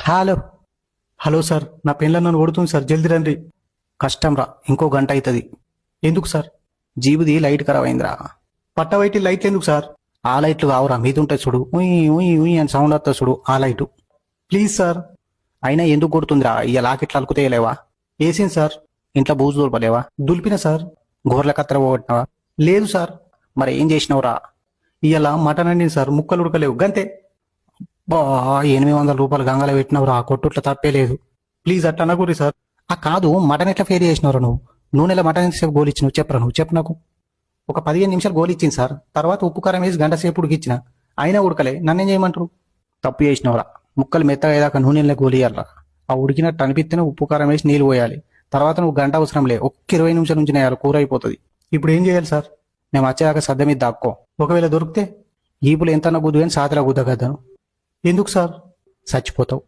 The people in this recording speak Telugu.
హలో. హలో సార్, నా పెళ్ళ నన్ను కొడుతుంది సార్, జల్దీ రండి. కష్టం రా, ఇంకో గంట అవుతుంది. ఎందుకు సార్? జీబుది లైట్ ఖరాబ్ అయిందిరా. పట్టవైటి లైట్లు ఎందుకు సార్? ఆ లైట్లు కావురా, మీద ఉంటాయి చూడు, ఉయ్ ఉయ్ ఉయ్ అని సౌండ్ వస్తుంది చూడు, ఆ లైటు. Please sir. అయినా ఎందుకు కొడుతుందిరా? ఇక లాకెట్లు అలుకుతేయలేవా? వేసింది సార్. ఇంట్లో బూజు దులపలేవా? దులిపిన సార్. గోర్ల కత్తెర పోగొట్టినావా? లేదు సార్. మరి ఏం చేసినావురా? ఇవాళ మటన్ అండింది సార్, ముక్కలు ఉడకలేవు గంతే. బా, 800 రూపాయలు గంగలో పెట్టినవురా, కొట్టుట్ల తప్పే లేదు. ప్లీజ్ అట్లా అనకూరి సార్. ఆ కాదు, మటన్ ఎట్లా ఫేర్ చేసినవరా నువ్వు? నూనెలో మటన్ ఎంతసేపు గోలిచ్చినావు చెప్పరా, నువ్వు చెప్పు నాకు. ఒక 15 నిమిషాలు గోలిచ్చింది సార్, తర్వాత ఉప్పు కారం వేసి గంట సేపు ఉడికిచ్చిన, అయినా ఉడకలే. నన్నేం చేయమంటారు? తప్పు చేసినవరా. ముక్కలు మెత్తగా అయ్యాక నూనెలో గోలియాలరా. ఆ ఉడికినట్టు అనిపిస్తేనే ఉప్పు కారం వేసి నీళ్ళు పోయాలి. తర్వాత నువ్వు గంట అవసరం లే, ఒక్క 20 నిమిషాల నుంచి నేయాలి, కూర అయిపోతుంది. ఇప్పుడు ఏం చేయాలి సార్? మేము వచ్చేదాకా సద్ద మీద దాక్కో. ఒకవేళ దొరికితే ఈపులు ఎంతన్నా గుద్దు కానీ సాతలా గుద్దగద్దాను. ఎందుకు సార్? చచ్చిపోతావు.